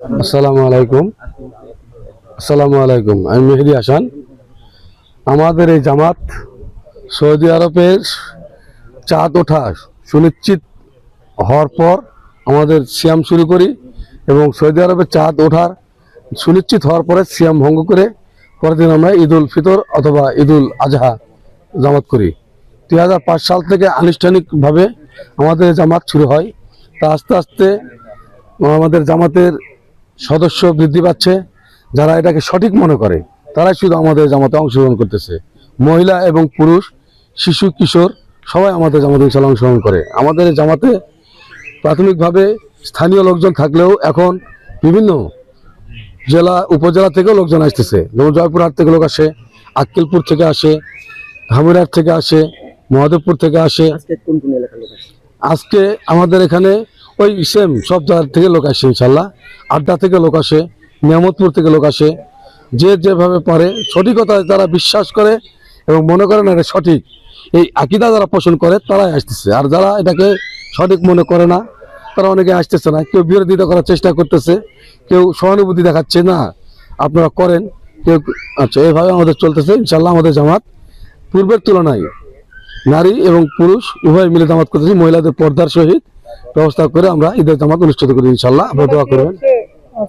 আসসালামু আলাইকুম। আসসালামু আলাইকুম। আমি মেহেদি হাসান। আমাদের এই জামাত সৌদি আরবের চাঁদ ওঠা সুনিশ্চিত হওয়ার পর আমাদের সিয়াম শুরু করি এবং সৌদি আরবের চাঁদ ওঠার সুনিশ্চিত হওয়ার পরে সিয়াম ভঙ্গ করে পরের দিন আমরা ঈদ উল ফিতর অথবা ঈদ উল আজহা জামাত করি। 2005 সাল থেকে আনুষ্ঠানিকভাবে আমাদের জামাত শুরু হয়। তা আস্তে আস্তে আমাদের জামাতের সদস্য বৃদ্ধি পাচ্ছে। যারা এটাকে সঠিক মনে করে তারাই শুধু আমাদের জামাতে অংশগ্রহণ করতেছে। মহিলা এবং পুরুষ, শিশু, কিশোর সবাই আমাদের জামাতে ইনশাআল্লাহ অংশগ্রহণ করে। আমাদের এই জামাতে প্রাথমিকভাবে স্থানীয় লোকজন থাকলেও এখন বিভিন্ন জেলা উপজেলা থেকেও লোকজন আসতেছে। যেমন জয়পুরহাট থেকে লোক আসে, আক্কেলপুর থেকে আসে, ধামুরহাট থেকে আসে, মহাদেবপুর থেকে আসে। আজকে আমাদের এখানে ওই সেম সব জায়গা থেকে লোক আসে ইনশাল্লাহ। আড্ডা থেকে লোক আসে, নিয়ামতপুর থেকে লোক আসে। যে যেভাবে পারে সঠিকতা যারা বিশ্বাস করে এবং মনে করে না এটা সঠিক, এই আকীদা যারা পোষণ করে তারাই আসতেছে। আর যারা এটাকে সঠিক মনে করে না তারা অনেকে আসতেছে না। কেউ বিরোধিতা করার চেষ্টা করতেছে, কেউ সহানুভূতি দেখাচ্ছে না আপনারা করেন, কেউ আচ্ছা এইভাবে আমাদের চলতেছে ইনশাল্লাহ। আমাদের জামাত পূর্বের তুলনায় নারী এবং পুরুষ উভয় মিলে জামাত করতেছি। মহিলাদের পর্দার সহিত ব্যবস্থা করে আমরা ঈদের জামাত অনুষ্ঠিত করি ইনশাল্লাহ। আপনারা দোয়া করবেন।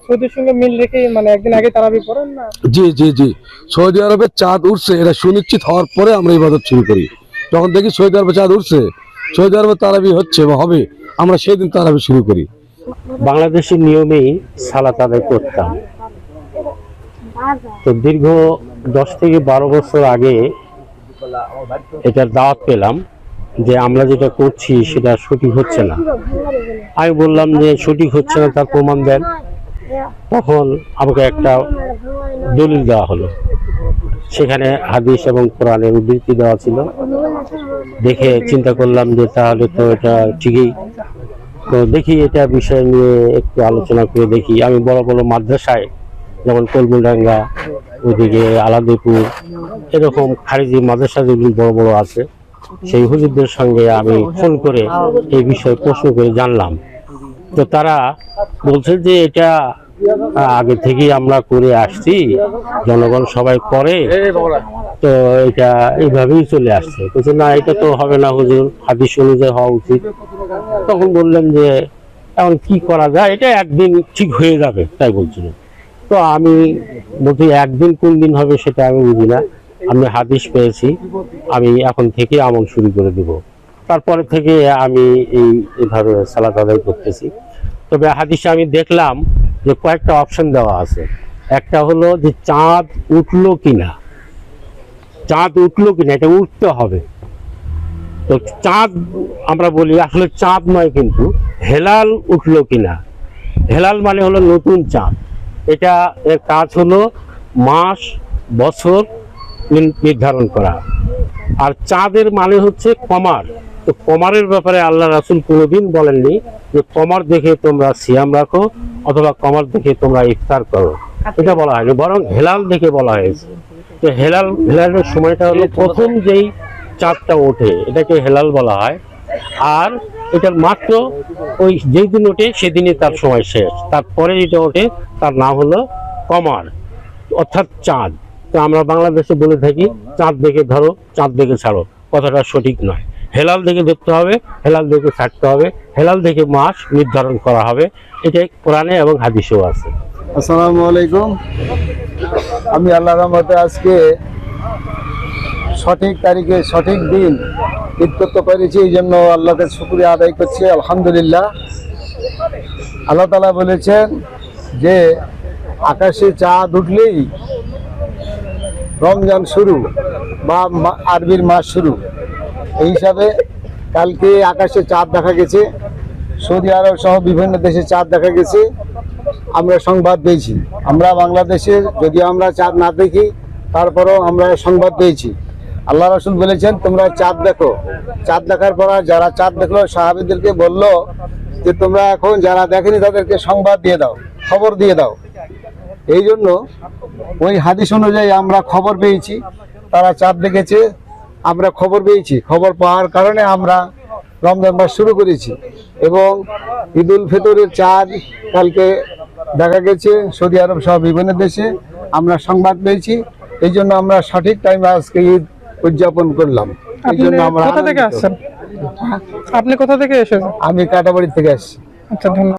সৌদির সঙ্গে মিল রেখে মানে একদিন আগে তারাবি পড়েন না? জি জি জি, সৌদি আরবের চাঁদ উঠছে এটা সুনিশ্চিত হওয়ার পরে আমরা ইবাদত শুরু করি। যখন দেখি সৌদি আরবে চাঁদ উঠছে, সৌদি আরবে তারাবি হচ্ছে বা হবে, আমরা সেই দিন তারাবি শুরু করি। বাংলাদেশের নিয়মেই সালাত আদায় করতাম। তো দীর্ঘ 10 থেকে 12 বছর আগে এটার দাওয়াত পেলাম যে আমরা যেটা করছি সেটা সঠিক হচ্ছে না। আমি বললাম যে সঠিক হচ্ছে না, তার প্রমাণ দেন। তখন আমাকে একটা দলিল দেওয়া হলো, সেখানে হাদিস এবং কোরআনের উদ্ধৃতি দেওয়া ছিল। দেখে চিন্তা করলাম যে তাহলে তো এটা ঠিকই। তো দেখি এটা বিষয় নিয়ে একটু আলোচনা করে দেখি। আমি বড় বড় মাদ্রাসায় যেমন কলমুডাঙ্গা, ওইদিকে আলাদিপুর, এরকম খারিজি মাদ্রাসা যেগুলি বড় বড় আছে, সেই হুজুরদের সঙ্গে আমি ফোন করে এই বিষয়ে প্রশ্ন করে জানলাম। তো তারা বলছে যে এটা আগে থেকেই আমরা করে আসছি, জনগণ সবাই করে, তো এটা এইভাবেই চলে আসছে। বলছে না, এটা তো হবে না হুজুর, হাদিস অনুযায়ী হওয়া উচিত। তখন বললেন যে এখন কি করা যায়, এটা একদিন ঠিক হয়ে যাবে তাই বলছিল। তো আমি বলছি একদিন কোন দিন হবে সেটা আমি বুঝি না, আমি হাদিস পেয়েছি, আমি এখন থেকে আমল শুরু করে দিব। তারপরে থেকে আমি এইভাবে সালাত আদায় করতেছি। তবে হাদিসে আমি দেখলাম যে কয়েকটা অপশন দেওয়া আছে। একটা হলো যে চাঁদ উঠলো কিনা, চাঁদ উঠলো কিনা, এটা উঠতে হবে। তো চাঁদ আমরা বলি আসলে চাঁদ নয়, কিন্তু হেলাল উঠলো কিনা। হেলাল মানে হলো নতুন চাঁদ। এটা এর কাজ হলো মাস বছর নির্ধারণ করা। আর চাঁদের মানে হচ্ছে কমার। তো কমারের ব্যাপারে আল্লাহ রাসূল কোনোদিন বলেননি যে কমার দেখে তোমরা সিয়াম রাখো অথবা কমার দেখে তোমরা ইফতার করো, এটা বলা হয়নি, বরং হেলাল দেখে বলা হয়েছে। তো হেলালের সময়টা হলো প্রথম যেই চাঁদটা ওঠে এটাকে হেলাল বলা হয়। আর এটার মাত্র ওই যেই দিন ওঠে সেদিনই তার সময় শেষ, তারপরে যেটা ওঠে তার নাম হলো কমার, অর্থাৎ চাঁদ। তো আমরা বাংলাদেশে বলে থাকি চাঁদ দেখে ধরো, চাঁদ দেখে ছাড়ো, কথাটা সঠিক নয়। হেলাল দেখে ধরতে হবে, হেলাল দেখে ছাড়তে হবে, হেলাল দেখে মাস নির্ধারণ করা হবে। এটাই কোরআনে এবং হাদিসেও আছে। আসসালামু আলাইকুম। আমি আল্লাহর রহমতে আজকে সঠিক তারিখে সঠিক দিন ঈদ করতে পেরেছি, এই জন্য আল্লাহকে শুকরিয়া আদায় করছি, আলহামদুলিল্লাহ। আল্লাহ তাআলা বলেছেন যে আকাশে চাঁদ উঠলেই রমজান শুরু বা আরবির মাস শুরু। এই হিসাবে কালকে আকাশে চাঁদ দেখা গেছে, সৌদি আরব সহ বিভিন্ন দেশে চাঁদ দেখা গেছে, আমরা সংবাদ পেয়েছি। আমরা বাংলাদেশে যদি আমরা চাঁদ না দেখি তারপরেও আমরা সংবাদ পেয়েছি। আল্লাহ রাসূল বলেছেন তোমরা চাঁদ দেখো। চাঁদ দেখার পর যারা চাঁদ দেখলো সাহাবীদেরকে বলল যে তোমরা এখন যারা দেখেনি তাদেরকে সংবাদ দিয়ে দাও, খবর দিয়ে দাও। এই জন্য ওই হাদিস অনুযায়ী আমরা খবর পেয়েছি তারা চাঁদ দেখেছে, আমরা খবর পেয়েছি। খবর পাওয়ার কারণে আমরা রমজান মাস শুরু করেছি এবং ঈদ উল ফিতরের চাঁদ কালকে দেখা গেছে সৌদি আরব সহ বিভিন্ন দেশে আমরা সংবাদ পেয়েছি। এই জন্য আমরা সঠিক টাইমে আজকে ঈদ উদযাপন করলাম। এই আপনি জন্য আমরা কোথা থেকে আনন্দিত। আসছেন? আপনি কোথা থেকে এসেছেন? আমি কাটাবাড়ি থেকে আসছি। আচ্ছা, ধন্যবাদ।